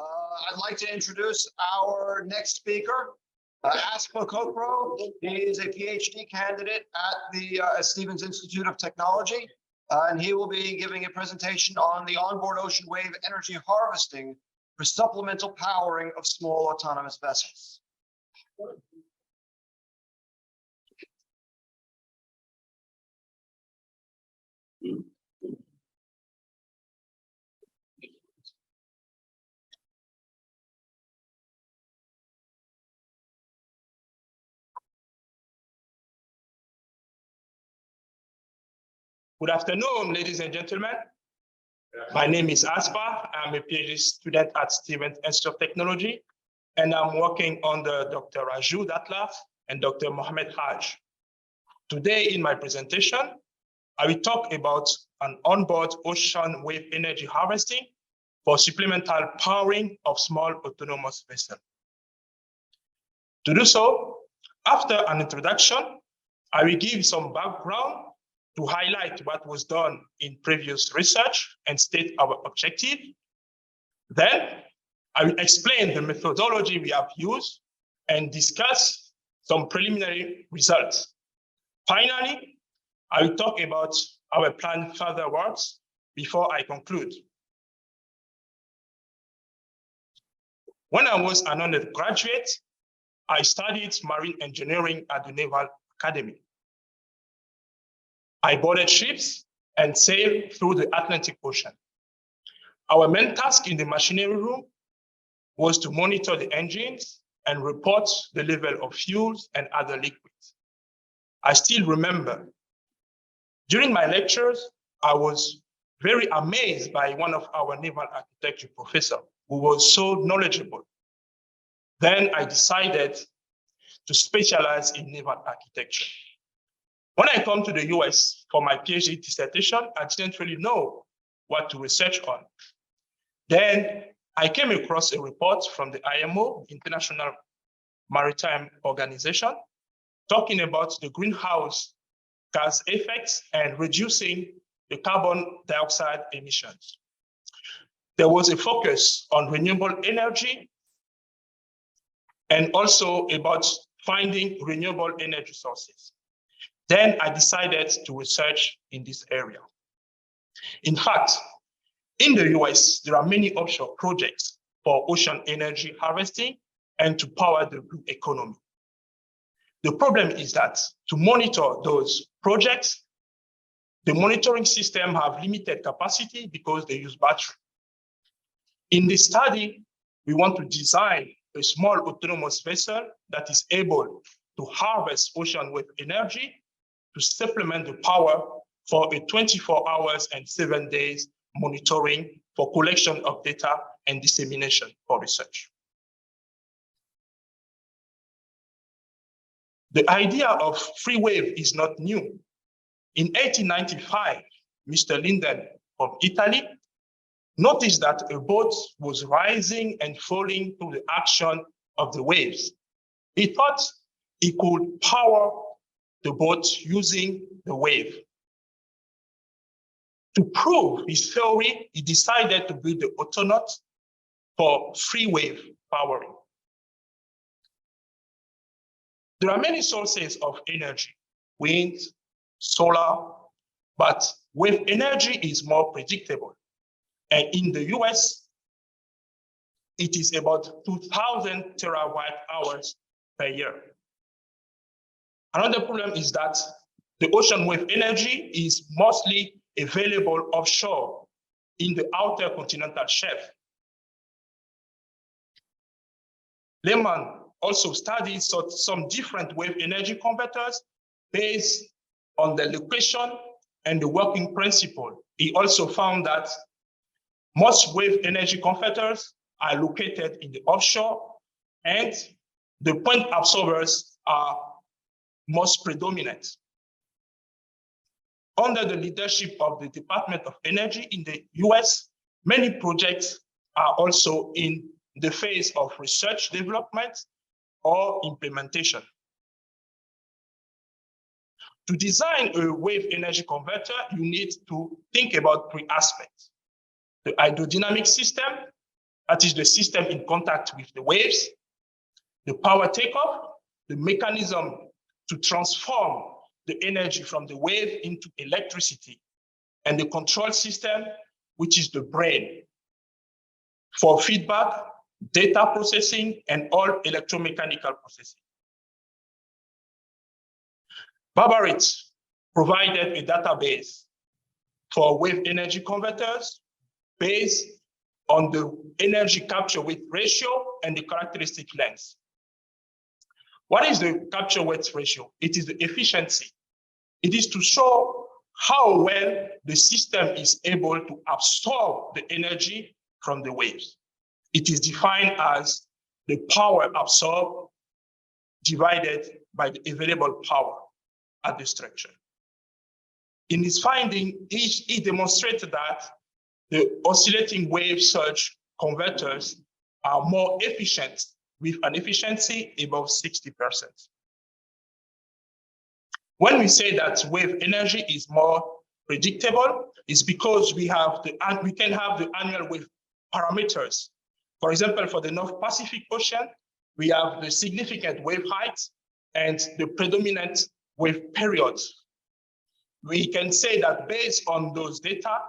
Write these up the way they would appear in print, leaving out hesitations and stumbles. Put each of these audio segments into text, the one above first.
I'd like to introduce our next speaker, Aspa Kokro. He is a PhD candidate at the Stevens Institute of Technology, and he will be giving a presentation on the onboard ocean wave energy harvesting for supplemental powering of small autonomous vessels. Good afternoon, ladies and gentlemen. My name is Aspa. I'm a PhD student at Stevens Institute of Technology, and I'm working under Dr. Raju Datla and Dr. Mohammed Hajj. Today in my presentation, I will talk about an onboard ocean wave energy harvesting for supplemental powering of small autonomous vessels. To do so, after an introduction, I will give some background to highlight what was done in previous research and state our objective. Then I will explain the methodology we have used and discuss some preliminary results. Finally, I will talk about our planned further works before I conclude. When I was an undergraduate, I studied marine engineering at the Naval Academy. I boarded ships and sailed through the Atlantic Ocean. Our main task in the machinery room was to monitor the engines and report the level of fuels and other liquids. I still remember, during my lectures, I was very amazed by one of our naval architecture professors who was so knowledgeable. Then I decided to specialize in naval architecture. When I come to the US for my PhD dissertation, I didn't really know what to research on. Then I came across a report from the IMO, International Maritime Organization, talking about the greenhouse gas effects and reducing the carbon dioxide emissions. There was a focus on renewable energy and also about finding renewable energy sources. Then I decided to research in this area. In fact, in the US, there are many offshore projects for ocean energy harvesting and to power the blue economy. The problem is that to monitor those projects, the monitoring system have limited capacity because they use battery. In this study, we want to design a small autonomous vessel that is able to harvest ocean wave energy to supplement the power for a 24 hours and 7 days monitoring for collection of data and dissemination for research. The idea of free wave is not new. In 1895, Mr. Linden from Italy noticed that a boat was rising and falling through the action of the waves. He thought he could power the boat using the wave. To prove his theory, he decided to build the autonaut for free wave powering. There are many sources of energy, wind, solar, but wave energy is more predictable. And in the US, it is about 2,000 terawatt hours per year. Another problem is that the ocean wave energy is mostly available offshore in the outer continental shelf. Lehman also studied some different wave energy converters based on the location and the working principle. He also found that most wave energy converters are located in the offshore and the point absorbers are most predominant. Under the leadership of the Department of Energy in the US, many projects are also in the phase of research development or implementation. To design a wave energy converter, you need to think about three aspects: the hydrodynamic system, that is the system in contact with the waves, the power takeoff, the mechanism to transform the energy from the wave into electricity, and the control system, which is the brain, for feedback, data processing, and all electromechanical processing. Barbarit provided a database for wave energy converters based on the energy capture weight ratio and the characteristic length. What is the capture weight ratio? It is the efficiency. It is to show how well the system is able to absorb the energy from the waves. It is defined as the power absorbed divided by the available power at the structure. In his finding, he demonstrated that the oscillating wave surge converters are more efficient with an efficiency above 60%. When we say that wave energy is more predictable, it's because we can have the annual wave parameters. For example, for the North Pacific Ocean, we have the significant wave heights and the predominant wave periods. We can say that based on those data,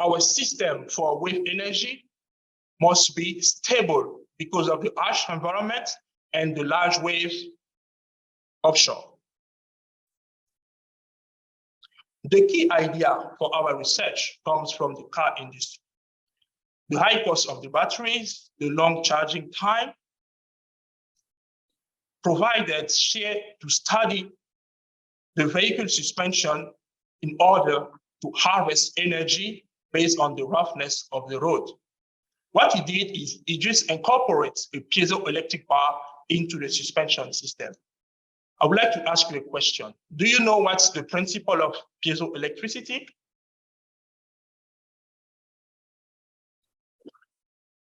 our system for wave energy must be stable because of the harsh environment and the large waves offshore. The key idea for our research comes from the car industry. The high cost of the batteries, the long charging time, provided Shea to study the vehicle suspension in order to harvest energy based on the roughness of the road. What he did is he just incorporates a piezoelectric bar into the suspension system. I would like to ask you a question. Do you know what's the principle of piezoelectricity?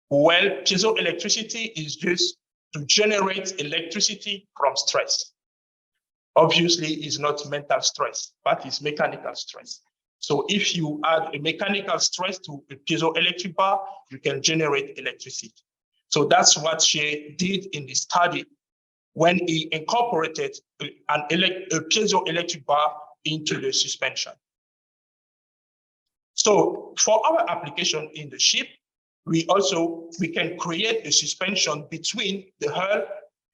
Well, piezoelectricity is just to generate electricity from stress. Obviously, it's not mental stress, but it's mechanical stress. So if you add a mechanical stress to a piezoelectric bar, you can generate electricity. So that's what Shea did in the study when he incorporated a piezoelectric bar into the suspension. So for our application in the ship, we can create a suspension between the hull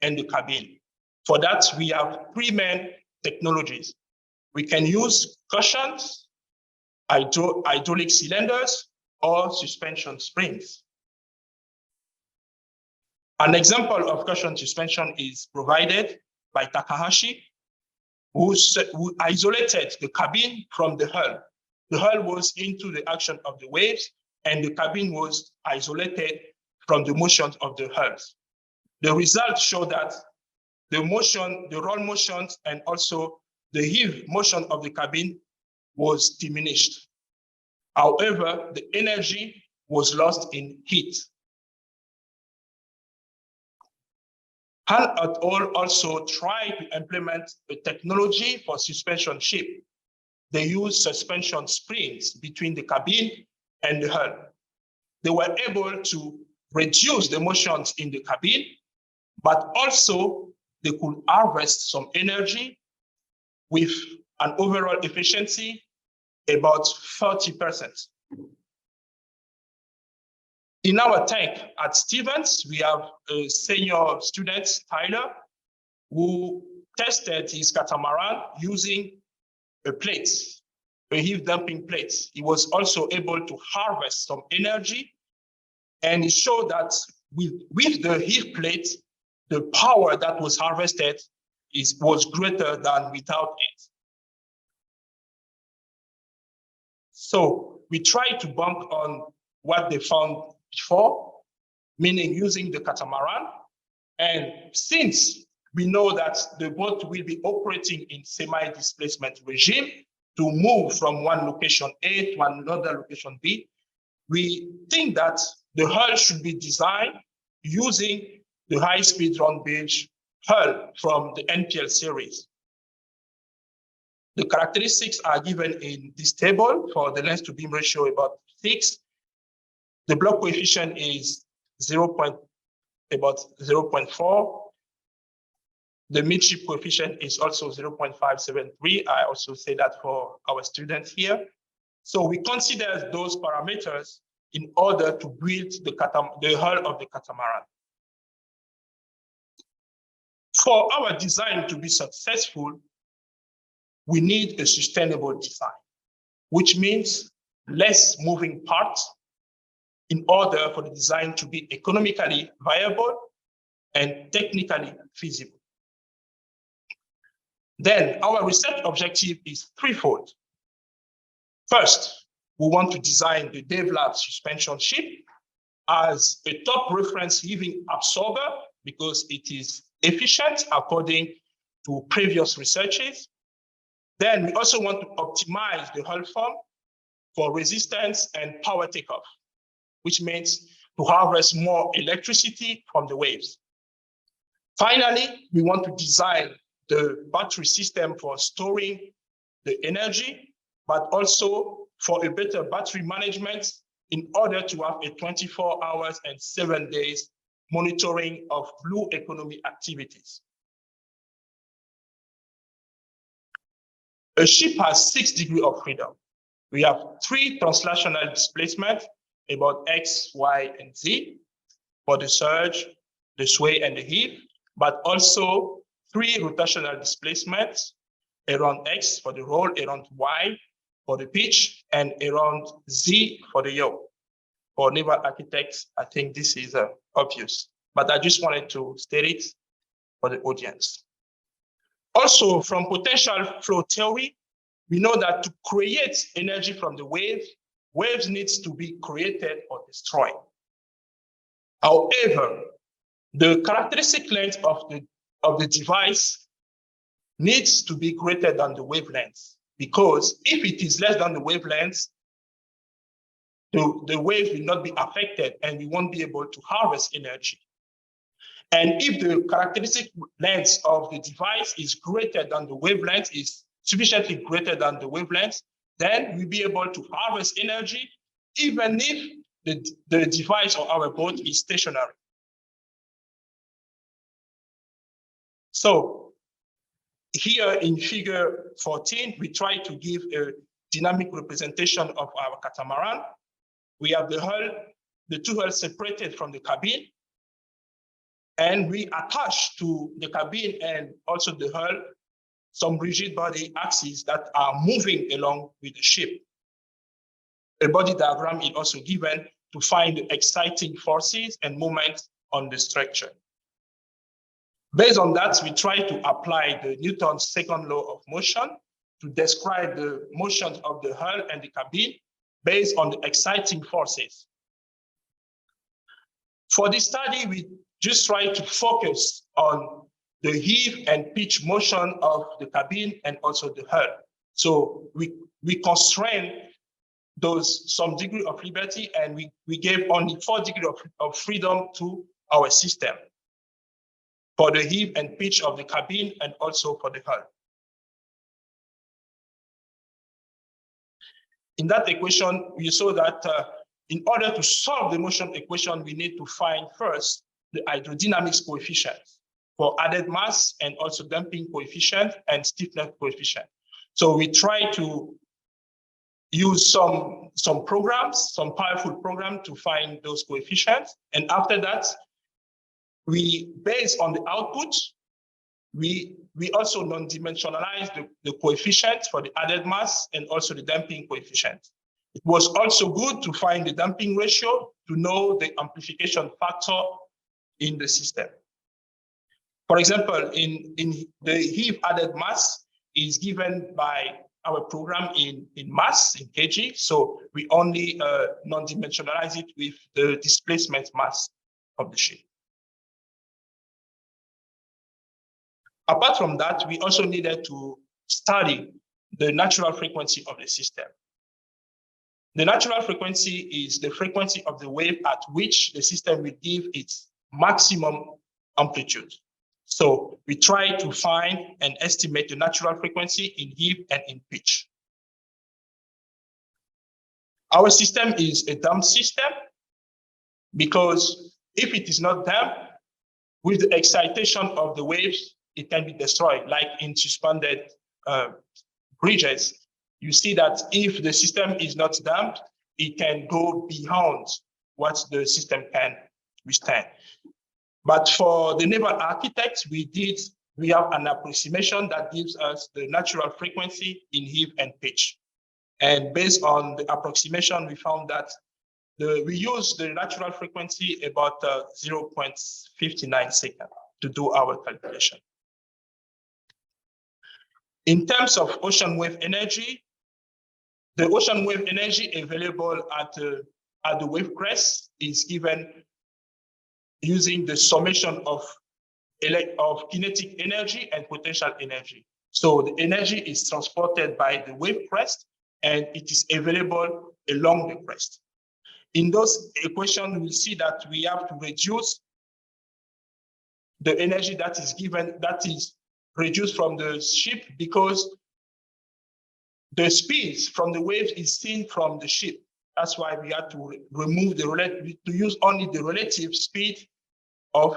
and the cabin. For that, we have three main technologies. We can use cushions, hydraulic cylinders, or suspension springs. An example of cushion suspension is provided by Takahashi, who isolated the cabin from the hull. The hull was into the action of the waves, and the cabin was isolated from the motions of the hulls. The results show that the motion, the roll motions, and also the heave motion of the cabin was diminished. However, the energy was lost in heat. Han et al. Also tried to implement a technology for suspension ship. They used suspension springs between the cabin and the hull. They were able to reduce the motions in the cabin, but also they could harvest some energy with an overall efficiency about 30%. In our tank at Stevens, we have a senior student, Tyler, who tested his catamaran using a plate, a heave dumping plate. He was also able to harvest some energy, and he showed that with the heave plate, the power that was harvested was greater than without it. So we tried to bank on what they found before, meaning using the catamaran. And since we know that the boat will be operating in semi-displacement regime to move from one location A to another location B, we think that the hull should be designed using the high-speed round bilge hull from the NPL series. The characteristics are given in this table for the length to beam ratio about 6, The block coefficient is about 0.4. The midship coefficient is also 0.573. I also say that for our students here. So we consider those parameters in order to build the hull of the catamaran. For our design to be successful, we need a sustainable design, which means less moving parts in order for the design to be economically viable and technically feasible. Then our research objective is threefold. First, we want to design the Datla suspension ship as a top reference heaving absorber because it is efficient according to previous researches. Then we also want to optimize the hull form for resistance and power takeoff, which means to harvest more electricity from the waves. Finally, we want to design the battery system for storing the energy, but also for a better battery management in order to have a 24 hours and 7 days monitoring of blue economy activities. A ship has 6 degrees of freedom. We have 3 translational displacements about X, Y, and Z for the surge, the sway, and the heave, but also 3 rotational displacements around X for the roll, around Y for the pitch, and around Z for the yaw. For naval architects, I think this is obvious, but I just wanted to state it for the audience. Also, from potential flow theory, we know that to create energy from the waves needs to be created or destroyed. However, the characteristic length of the device needs to be greater than the wavelength, because if it is less than the wavelength, the waves will not be affected and we won't be able to harvest energy. And if the characteristic length of the device is greater than the wavelength, is sufficiently greater than the wavelength, then we'll be able to harvest energy even if the device or our boat is stationary. So here in figure 14, we try to give a dynamic representation of our catamaran. We have the hull, the 2 hulls separated from the cabin, and we attach to the cabin and also the hull some rigid body axes that are moving along with the ship. A body diagram is also given to find the exciting forces and moments on the structure. Based on that, we try to apply the Newton's second law of motion to describe the motion of the hull and the cabin based on the exciting forces. For this study, we just try to focus on the heave and pitch motion of the cabin and also the hull. So we constrain some degree of liberty, and we gave only 4 degrees of freedom to our system for the heave and pitch of the cabin and also for the hull. In that equation, we saw that in order to solve the motion equation, we need to find first the hydrodynamics coefficient for added mass and also damping coefficient and stiffness coefficient. So we try to use some programs, some powerful program to find those coefficients. And after that, based on the output, we also non-dimensionalize the coefficient for the added mass and also the damping coefficient. It was also good to find the damping ratio to know the amplification factor in the system. For example, in the heave added mass is given by our program in mass, in kg, so we only non-dimensionalize it with the displacement mass of the ship. Apart from that, we also needed to study the natural frequency of the system. The natural frequency is the frequency of the wave at which the system will give its maximum amplitude. So we try to find and estimate the natural frequency in heave and in pitch. Our system is a damped system, because if it is not damped, with the excitation of the waves, it can be destroyed, like in suspended bridges. You see that if the system is not damped, it can go beyond what the system can withstand. But for the naval architects, we have an approximation that gives us the natural frequency in heave and pitch. And based on the approximation, we found that we use the natural frequency about 0.59 seconds to do our calculation. In terms of ocean wave energy, the ocean wave energy available at the wave crest is given using the summation of kinetic energy and potential energy. So the energy is transported by the wave crest and it is available along the crest. In those equations, we'll see that we have to reduce the energy that is reduced from the ship, because the speed from the waves is seen from the ship. That's why we had to remove to use only the relative speed of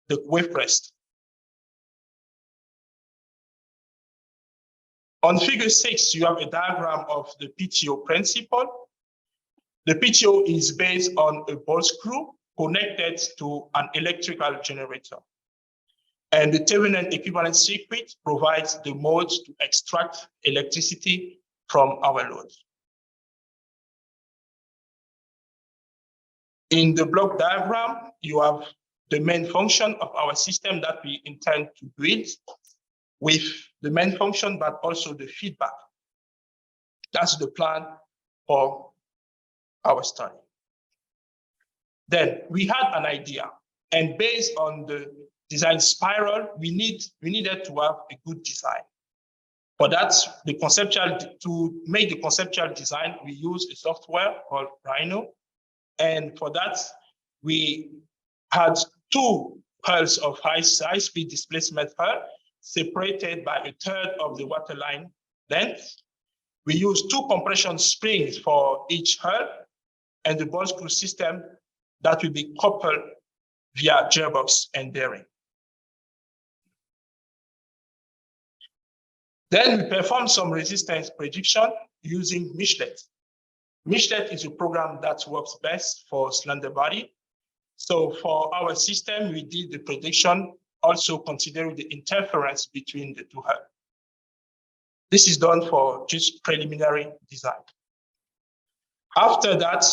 the wave crest. On figure 6, you have a diagram of the PTO principle. The PTO is based on a ball screw connected to an electrical generator. And the Thevenin equivalent circuit provides the mode to extract electricity from our load. In the block diagram, you have the main function of our system that we intend to build, with the main function, but also the feedback. That's the plan for our study. Then we had an idea, and based on the design spiral, we needed to have a good design. For that, to make the conceptual design, we use a software called Rhino. And for that, we had two hulls of high-speed displacement hull separated by a third of the waterline length. We use two compression springs for each hull and the ball screw system that will be coupled via gearbox and bearing. Then we perform some resistance prediction using Michelet. Michelet is a program that works best for slender body. So for our system, we did the prediction also considering the interference between the two hulls. This is done for just preliminary design. After that,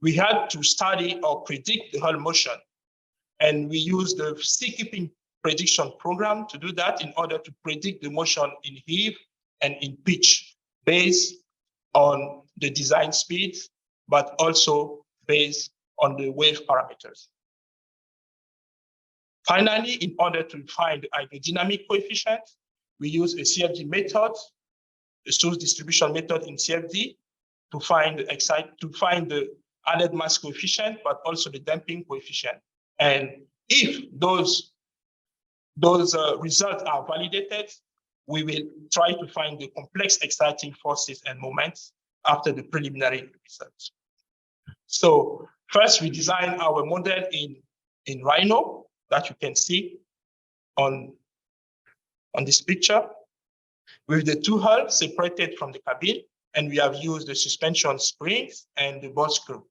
we had to study or predict the hull motion. And we used the sea-keeping prediction program to do that in order to predict the motion in heave and in pitch based on the design speed, but also based on the wave parameters. Finally, in order to find the hydrodynamic coefficient, we use a CFD method, a source distribution method in CFD, to find the added mass coefficient, but also the damping coefficient. And if those results are validated, we will try to find the complex exciting forces and moments after the preliminary results. So first, we design our model in Rhino that you can see on this picture, with the two hulls separated from the cabin, and we have used the suspension springs and the ball screw.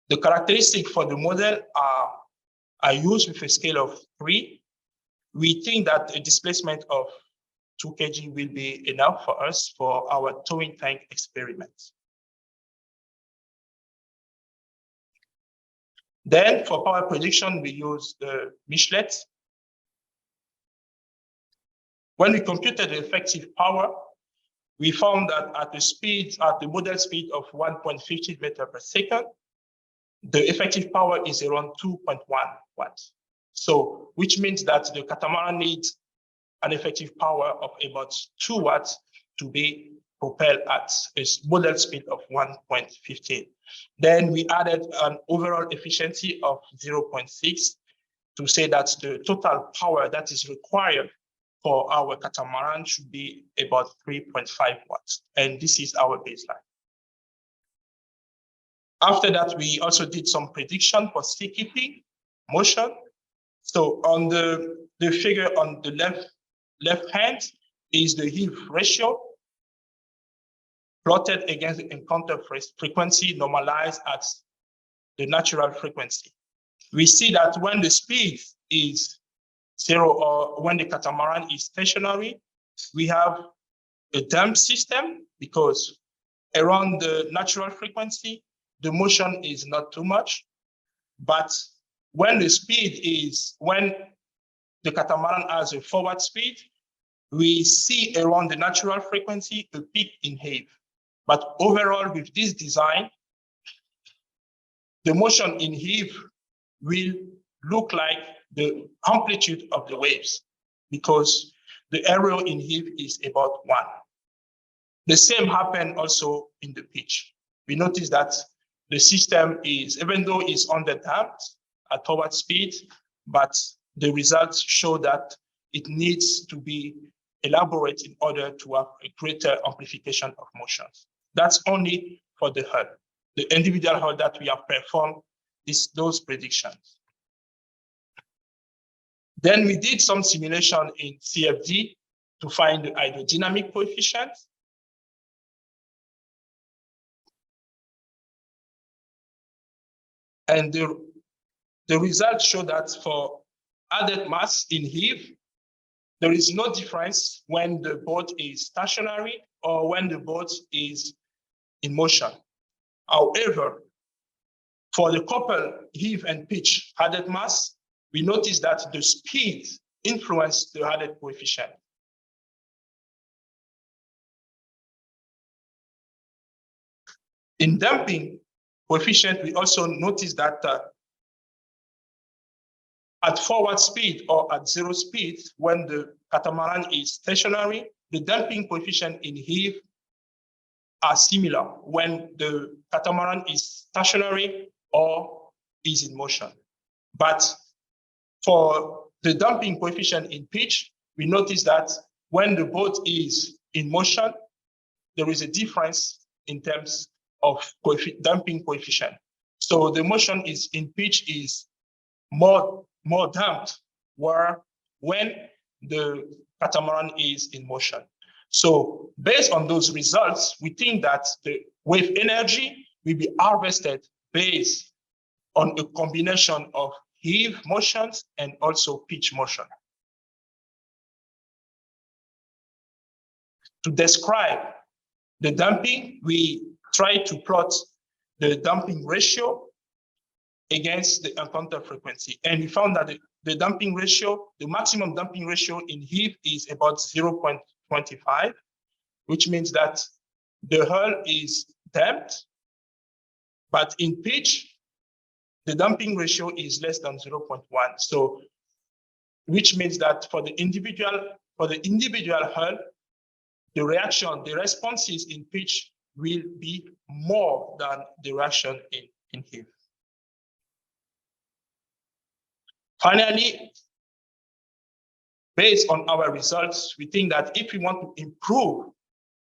The characteristics for the model are used with a scale of 3. We think that a displacement of 2 kg will be enough for us for our towing tank experiments. Then for power prediction, we use the Michelet. When we computed the effective power, we found that at the model speed of 1.50 meters per second, the effective power is around 2.1 watts. So, which means that the catamaran needs an effective power of about 2 watts to be propelled at a model speed of 1.15. Then we added an overall efficiency of 0.6 to say that the total power that is required for our catamaran should be about 3.5 watts. And this is our baseline. After that, we also did some prediction for CKP motion. So on the figure on the left hand is the heave ratio plotted against the encounter frequency normalized at the natural frequency. We see that when the speed is 0 or when the catamaran is stationary, we have a damped system because around the natural frequency, the motion is not too much. But when the catamaran has a forward speed, we see around the natural frequency a peak in heave. But overall, with this design, the motion in heave will look like the amplitude of the waves because the error in heave is about 1. The same happened also in the pitch. We notice that the system is, even though it's underdamped at forward speed, but the results show that it needs to be elaborate in order to have a greater amplification of motions. That's only for the hull, the individual hull that we have performed those predictions. Then we did some simulation in CFD to find the hydrodynamic coefficient. And the results show that for added mass in heave, there is no difference when the boat is stationary or when the boat is in motion. However, for the couple heave and pitch added mass, we notice that the speed influenced the added coefficient. In damping coefficient, we also notice that at forward speed or at 0 speed, when the catamaran is stationary, the damping coefficient in heave are similar when the catamaran is stationary or is in motion. But for the damping coefficient in pitch, we notice that when the boat is in motion, there is a difference in terms of damping coefficient. So the motion is in pitch is more damped, where when the catamaran is in motion. So based on those results, we think that the wave energy will be harvested based on a combination of heave motions and also pitch motion. To describe the damping, we try to plot the damping ratio against the encounter frequency. And we found that the damping ratio, the maximum damping ratio in heave is about 0.25, which means that the hull is damped, but in pitch, the damping ratio is less than 0.1. So, which means that for the individual hull, the responses in pitch will be more than the reaction in heave. Finally, based on our results, we think that if we want to improve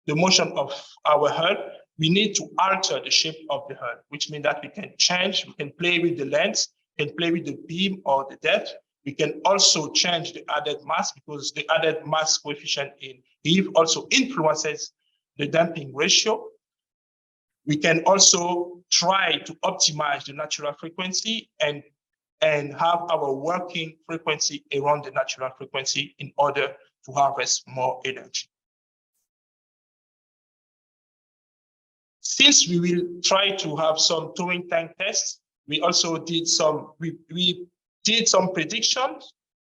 the motion of our hull, we need to alter the shape of the hull, which means that we can change, we can play with the length, we can play with the beam or the depth. We can also change the added mass because the added mass coefficient in heave also influences the damping ratio. We can also try to optimize the natural frequency and have our working frequency around the natural frequency in order to harvest more energy. Since we will try to have some towing tank tests, we also did some predictions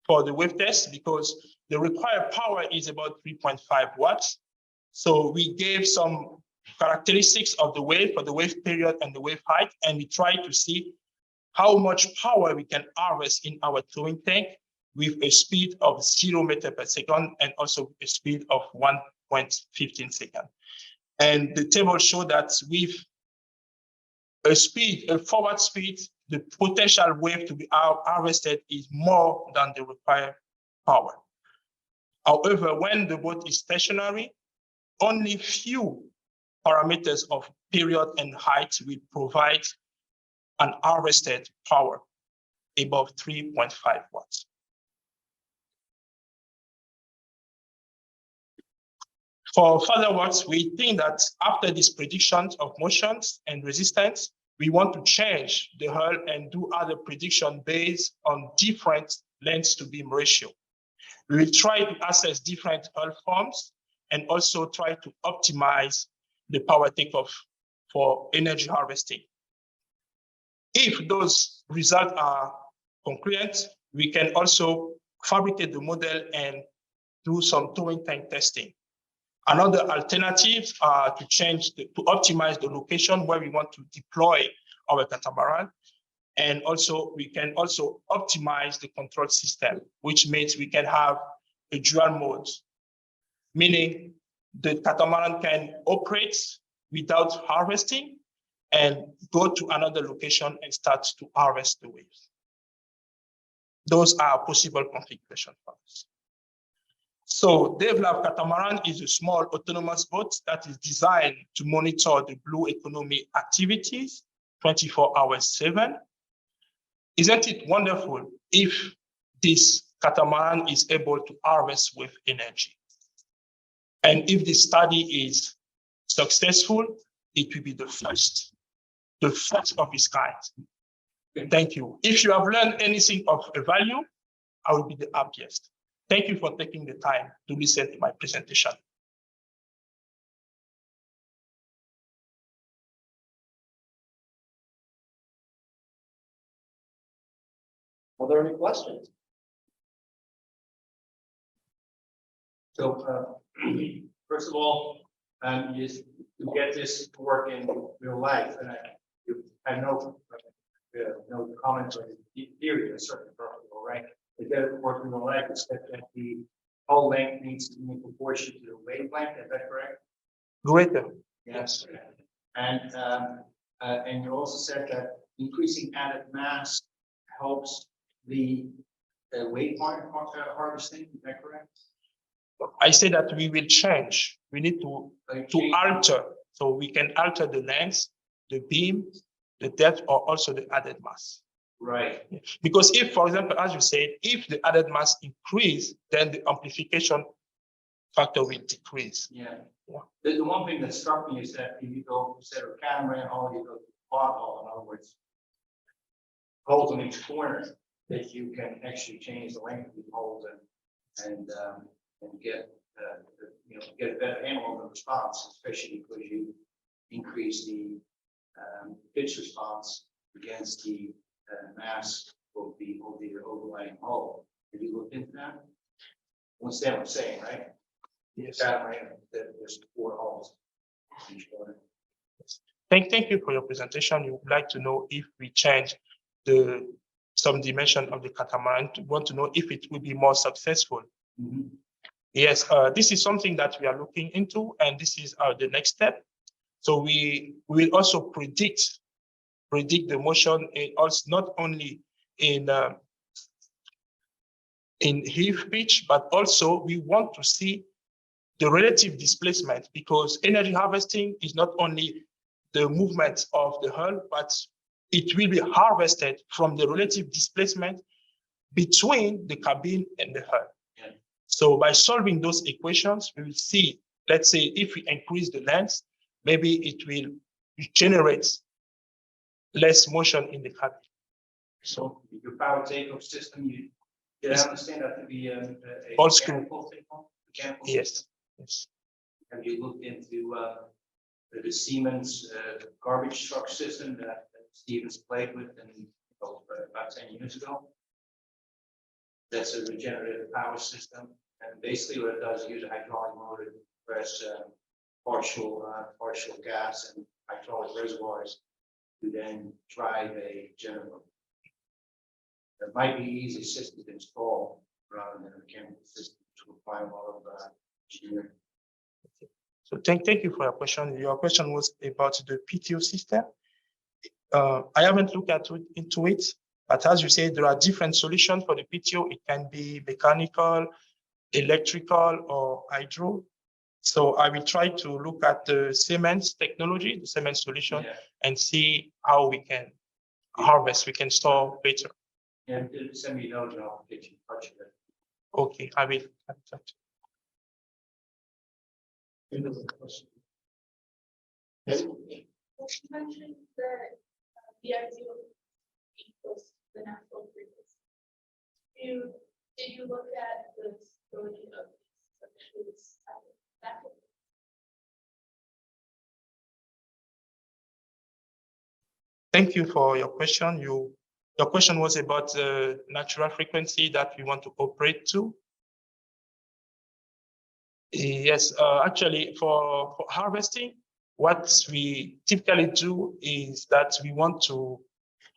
for the wave test because the required power is about 3.5 watts. So we gave some characteristics of the wave for the wave period and the wave height, and we tried to see how much power we can harvest in our towing tank with a speed of 0 meters per second and also a speed of 1.15 seconds. And the table showed that with a forward speed, the potential wave to be harvested is more than the required power. However, when the boat is stationary, only few parameters of period and height will provide an harvested power above 3.5 watts. For further works, we think that after these predictions of motions and resistance, we want to change the hull and do other prediction based on different length to beam ratio. We will try to assess different hull forms and also try to optimize the power takeoff for energy harvesting. If those results are concurrent, we can also fabricate the model and do some Turing time testing. Another alternative to optimize the location where we want to deploy our catamaran. And also we can also optimize the control system, which means we can have a dual mode, meaning the catamaran can operate without harvesting and go to another location and start to harvest the waves. Those are possible configuration for us. So Datla catamaran is a small autonomous boat that is designed to monitor the blue economy activities 24 hours 7. Isn't it wonderful if this catamaran is able to harvest with energy? And if this study is successful, it will be the first of its kind. Thank you. If you have learned anything of value, I will be the happiest. Thank you for taking the time to listen to my presentation. Are there any questions? So, first of all, to get this to work in real life, and I know no comments on the theory, that's certainly perfect, right? To get it to work in real life, except that the hull length needs to be in proportion to the wavelength. Is that correct? Greater. Yes. And you also said that increasing added mass helps the wave harvesting. Is that correct? I say that we will change. We need to alter. So we can alter the length, the beam, the depth, or also the added mass. Right. Because if, for example, as you said, if the added mass increase, then the amplification factor will decrease. Yeah. The one thing that struck me is that if you go instead of catamaran hull, you go to quad hull. In other words, holes in each corner, that you can actually change the length of the holes and get get a better handle on the response, especially because you increase the pitch response against the mass of the overlying hull. Have you looked into that? Understand what I'm saying, right? Yes. There's 4 hulls. Thank you for your presentation. You would like to know if we change some dimension of the catamaran. We want to know if it will be more successful. Mm-hmm. Yes, this is something that we are looking into, and this is the next step. So we will also predict the motion, also not only in heave pitch, but also we want to see the relative displacement, because energy harvesting is not only the movement of the hull, but it will be harvested from the relative displacement between the cabin and the hull. Yeah. So by solving those equations, we will see, let's say, if we increase the length, maybe it will generate less motion in the cabin. So your power takeoff system, did I understand that to be a Old school. mechanical takeoff? Mechanical Yes. system? Yes. Have you looked into the Siemens garbage truck system that Stevens played with about 10 years ago? That's a regenerative power system, and basically what it does is use a hydraulic motor to press partial gas and hydraulic reservoirs to then drive a generator. It might be easy system to install rather than a mechanical system to apply a lot of engineering. So thank you for your question. Your question was about the PTO system. I haven't looked into it, but as you say, there are different solutions for the PTO. It can be mechanical, electrical, or hydro. So I will try to look at the Siemens technology, the Siemens solution, and see how we can harvest, we can store better. Yeah, send me a note and I'll get you in touch with it. Okay, I will. You mentioned that the ideal equals the natural frequency. Did you look at the stability of these sections? Thank you for your question. Your question was about the natural frequency that we want to operate to. Yes, actually, for harvesting, what we typically do is that we want to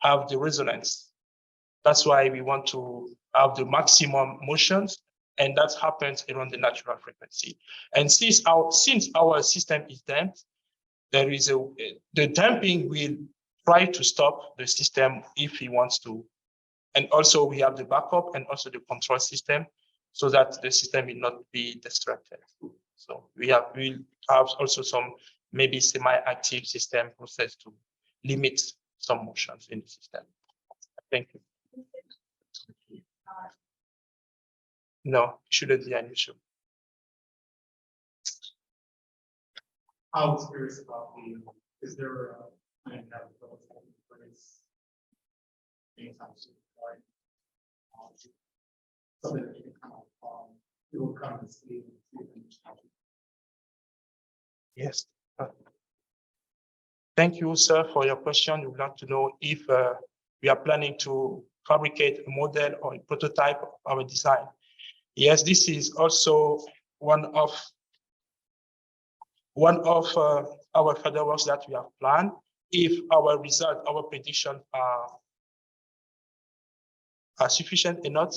have the resonance. That's why we want to have the maximum motions, and that happens around the natural frequency. And since our system is damped, there is the damping will try to stop the system if he wants to. And also we have the backup and also the control system so that the system will not be distracted. So we'll have also some maybe semi-active system process to limit some motions in the system. Thank you. No, it shouldn't be an issue. I was curious about is there a plan to have a place anytime soon, right? Something that you can come up, it will come and see. Yes. Thank you, sir, for your question. We would like to know if we are planning to fabricate a model or a prototype of our design. Yes, this is also one of our further works that we have planned. If our result, our prediction are sufficient enough,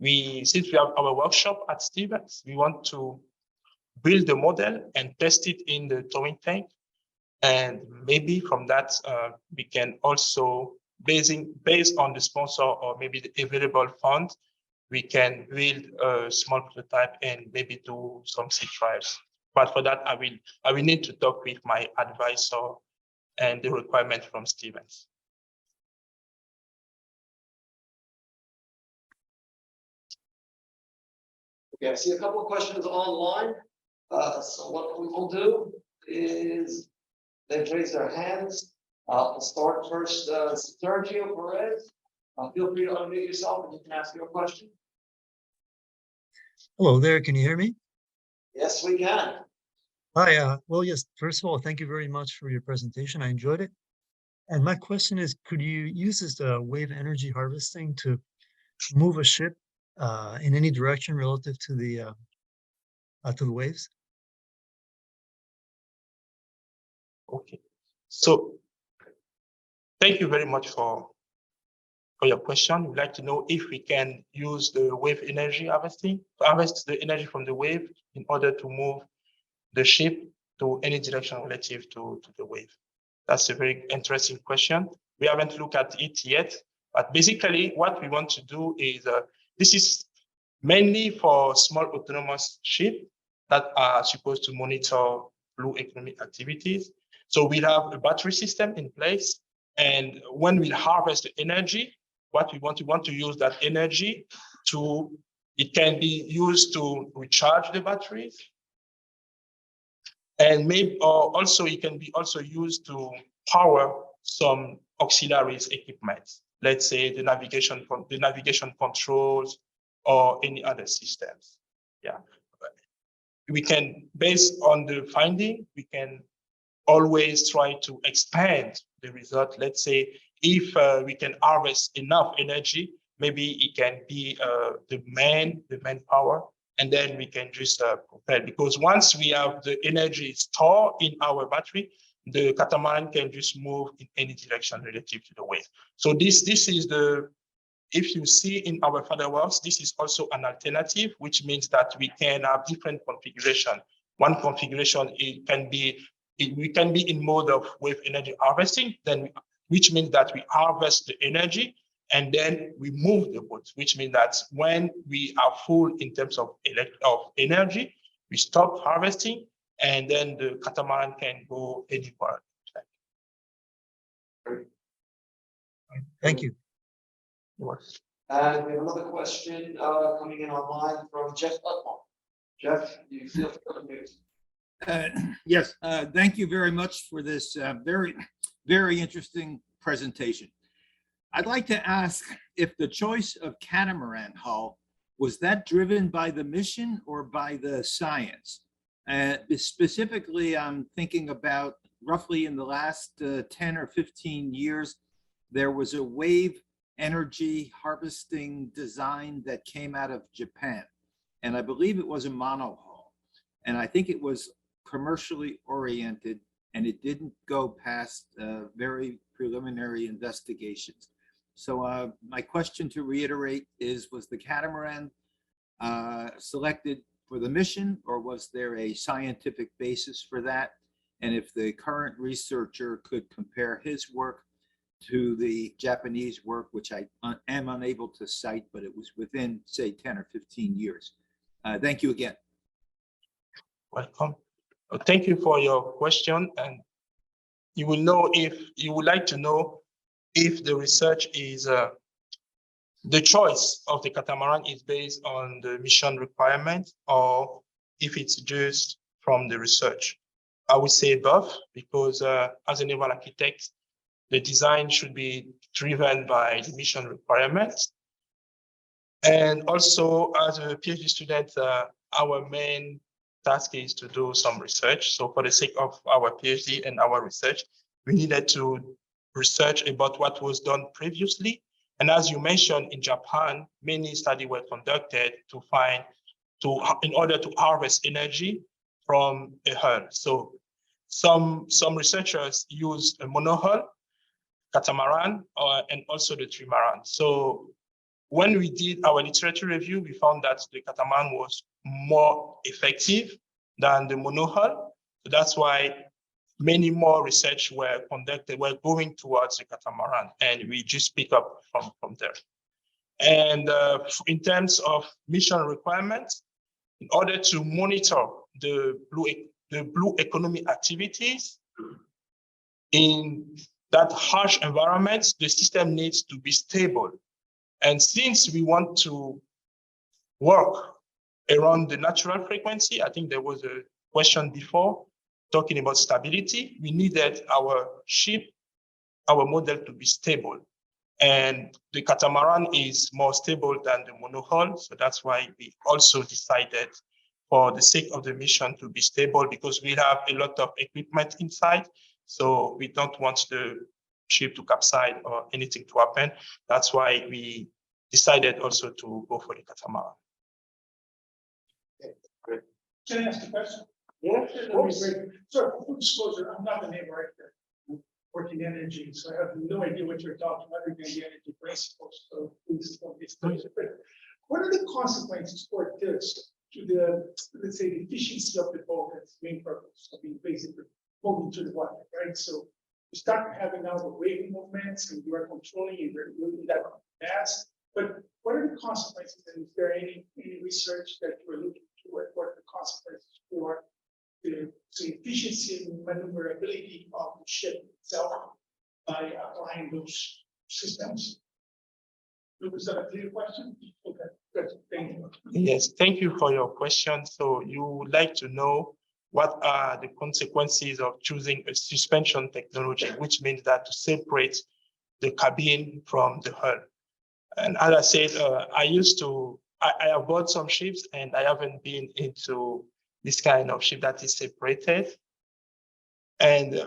since we have our workshop at Stevens, we want to build the model and test it in the towing tank. And maybe from that, we can also, based on the sponsor or maybe the available fund, we can build a small prototype and maybe do some seed trials. But for that, I will need to talk with my advisor and the requirement from Stevens. Okay, I see a couple of questions online. So what we will do is they've raised their hands. We'll start first, Sergio Perez. Feel free to unmute yourself and you can ask your question. Hello there, can you hear me? Yes, we can. Hi, well, yes, first of all, thank you very much for your presentation. I enjoyed it. And my question is, could you use this wave energy harvesting to move a ship in any direction relative to the waves? Okay, so thank you very much for your question. We'd like to know if we can use the wave energy harvesting to harvest the energy from the wave in order to move the ship to any direction relative to the wave. That's a very interesting question. We haven't looked at it yet, but basically what we want to do is, this is mainly for small autonomous ships that are supposed to monitor blue economic activities. So we'll have a battery system in place. And when we harvest the energy, what we want to use that energy to, it can be used to recharge the batteries. And maybe, or also it can be also used to power some auxiliary equipment. Let's say the navigation controls or any other systems. Yeah, we can, based on the finding, we can always try to expand the result. Let's say if we can harvest enough energy, maybe it can be the main power, and then we can just propel. Because once we have the energy stored in our battery, the catamaran can just move in any direction relative to the wave. So this is the, if you see in our further works, this is also an alternative, which means that we can have different configuration. One configuration, it can be, we can be in mode of wave energy harvesting, then which means that we harvest the energy and then we move the boat, which means that when we are full in terms of energy, we stop harvesting, and then the catamaran can go anywhere. Thank you. And we have another question coming in online from Jeff Utmore. Jeff, you feel free to Yes, thank you very much for this very interesting presentation. I'd like to ask if the choice of catamaran hull, was that driven by the mission or by the science? Specifically, I'm thinking about roughly in the last 10 or 15 years, there was a wave energy harvesting design that came out of Japan. And I believe it was a monohull. And I think it was commercially oriented, and it didn't go past very preliminary investigations. So my question, to reiterate, is, was the catamaran selected for the mission, or was there a scientific basis for that? And if the current researcher could compare his work to the Japanese work, which I am unable to cite, but it was within, say, 10 or 15 years. Thank you again. Welcome. Thank you for your question. And you will know, if you would like to know if the research is, the choice of the catamaran is based on the mission requirement, or if it's just from the research. I would say both, because as a naval architect, the design should be driven by the mission requirements. And also, as a PhD student, our main task is to do some research. So for the sake of our PhD and our research, we needed to research about what was done previously. And as you mentioned, in Japan, many studies were conducted in order to harvest energy from a hull. So some researchers used a monohull, catamaran, and also the trimaran. So when we did our literature review, we found that the catamaran was more effective than the monohull. So that's why many more research were conducted, were going towards the catamaran, and we just pick up from there. And in terms of mission requirements, in order to monitor the blue economy activities in that harsh environment, the system needs to be stable. And since we want to work around the natural frequency, I think there was a question before talking about stability, we needed our ship, our model to be stable. And the catamaran is more stable than the monohull. So that's why we also decided, for the sake of the mission, to be stable, because we have a lot of equipment inside. So we don't want the ship to capsize or anything to happen. That's why we decided also to go for the catamaran. Can I ask a question? Yeah, of course. So, full disclosure, I'm not the naval architect. I'm working in energy, so I have no idea what you're talking about, the energy principles. So please don't be strange. But what are the consequences for this to the, let's say, the efficiency of the boat? That's the main purpose of being basically moving to the water, right? So you start having now the wave movements, and you are controlling and you're moving that fast. But what are the consequences? And is there any research that you are looking toward? What are the consequences for the efficiency and maneuverability of the ship itself by applying those systems? Was that a clear question? Okay, good. Thank you. Yes, thank you for your question. So you would like to know what are the consequences of choosing a suspension technology, which means that to separate the cabin from the hull. And as I said, I have bought some ships, and I haven't been into this kind of ship that is separated. And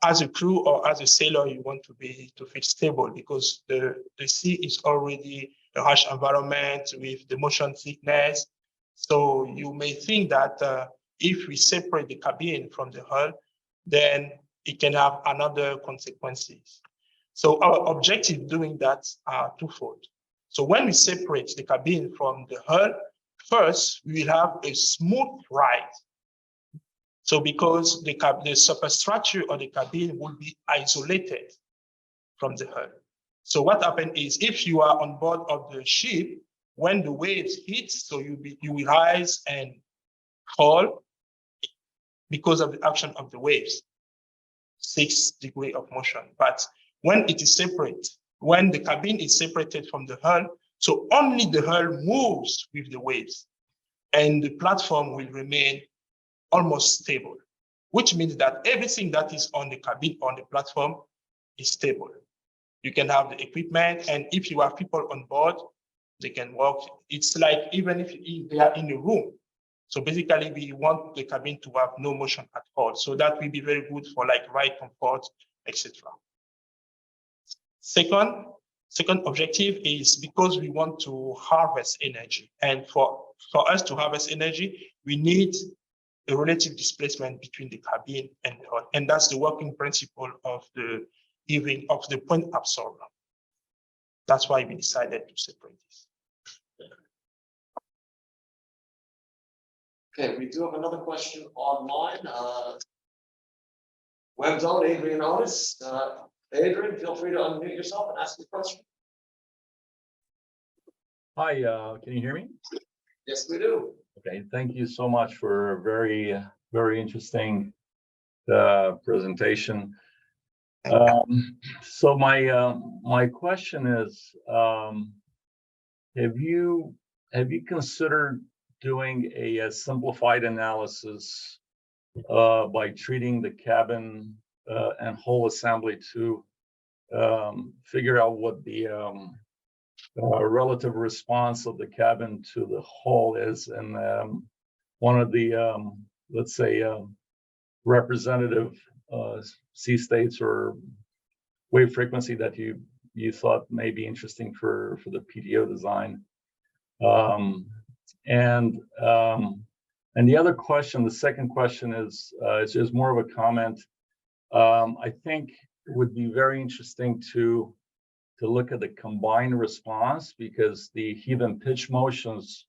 as a crew or as a sailor, you want to feel stable, because the sea is already a harsh environment with the motion sickness. So you may think that if we separate the cabin from the hull, then it can have another consequences. So our objective doing that are twofold. So when we separate the cabin from the hull, first, we will have a smooth ride. So because the superstructure of the cabin will be isolated from the hull. So what happens is, if you are on board of the ship, when the waves hit, so you will rise and fall because of the action of the waves, 6 degrees of motion. But when it is separate, when the cabin is separated from the hull, so only the hull moves with the waves, and the platform will remain almost stable, which means that everything that is on the cabin, on the platform, is stable. You can have the equipment, and if you have people on board, they can work. It's like even if they are in the room. So basically, we want the cabin to have no motion at all. So that will be very good for like ride comfort, etc. Second objective is because we want to harvest energy. And for us to harvest energy, we need a relative displacement between the cabin and the hull. And that's the working principle of the point absorber. That's why we decided to separate this. Okay, we do have another question online. Well done, Adrian Otis. Adrian, feel free to unmute yourself and ask the question. Hi, can you hear me? Yes, we do. Okay, thank you so much for a very, very interesting presentation. So my question is, have you considered doing a simplified analysis by treating the cabin and whole assembly to figure out what the relative response of the cabin to the hull is, and one of the let's say representative sea states or wave frequency that you thought may be interesting for the PDO design. And the other question, the second question is more of a comment. I think it would be very interesting to look at the combined response, because the heave and pitch motions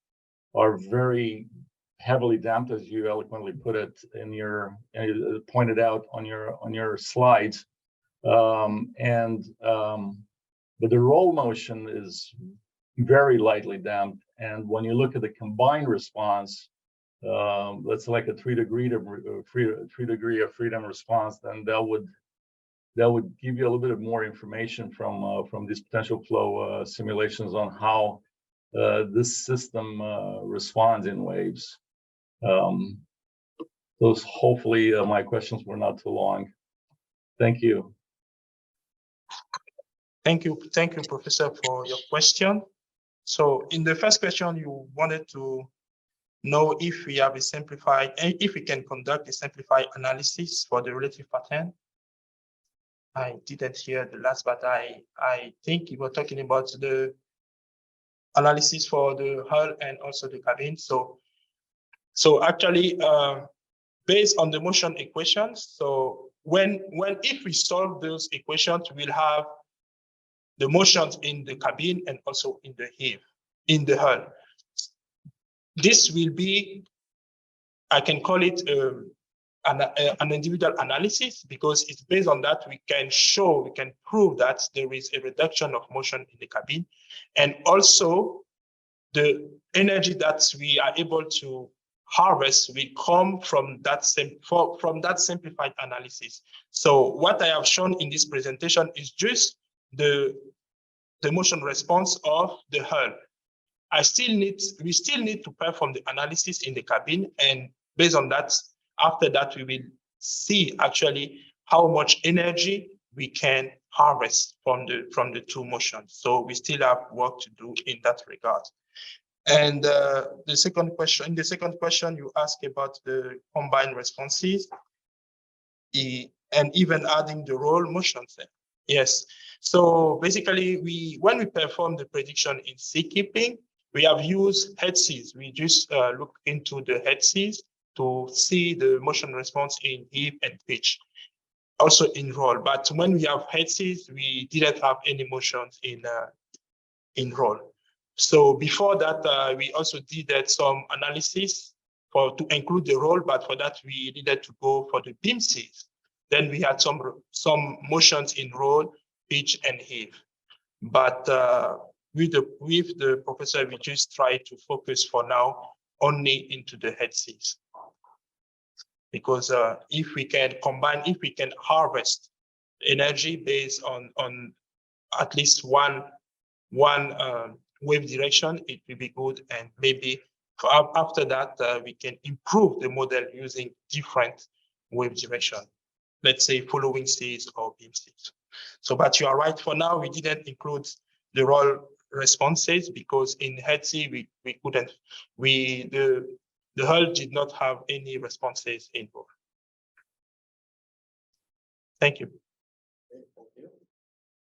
are very heavily damped, as you eloquently put it in your pointed out on your slides. But the roll motion is very lightly damped, and when you look at the combined response, that's like a 3 degree of freedom response, then that would give you a little bit of more information from these potential flow simulations on how this system responds in waves. Those hopefully my questions were not too long. Thank you. Thank you, Professor, for your question. So in the first question, you wanted to know if we have if we can conduct a simplified analysis for the relative pattern. I didn't hear the last, but I think you were talking about the analysis for the hull and also the cabin. So actually, based on the motion equations, so if we solve those equations, we'll have the motions in the cabin and also in the hull. This will be, I can call it an individual analysis, because it's based on that we can prove that there is a reduction of motion in the cabin, and also the energy that we are able to harvest will come from that simplified analysis. So what I have shown in this presentation is just the motion response of the hull. We still need to perform the analysis in the cabin, and based on that, after that, we will see actually how much energy we can harvest from the two motions. So we still have work to do in that regard. And the second question you asked about the combined responses and even adding the roll motions there. Yes. So basically, when we perform the prediction in seakeeping, we have used head seas. We just look into the head seas to see the motion response in heave and pitch, also in roll. But when we have head seas, we didn't have any motions in roll. So before that, we also did some analysis to include the roll, but for that we needed to go for the beam seas. Then we had some motions in roll, pitch, and heave. But with the professor, we just try to focus for now only into the head seas. because if we can combine, if we can harvest energy based on at least one wave direction, it will be good. And maybe after that, we can improve the model using different wave direction, let's say following states or beam states. So, but you are right, for now, we didn't include the roll responses because in Hajj we couldn't, the hull did not have any responses involved. Thank you.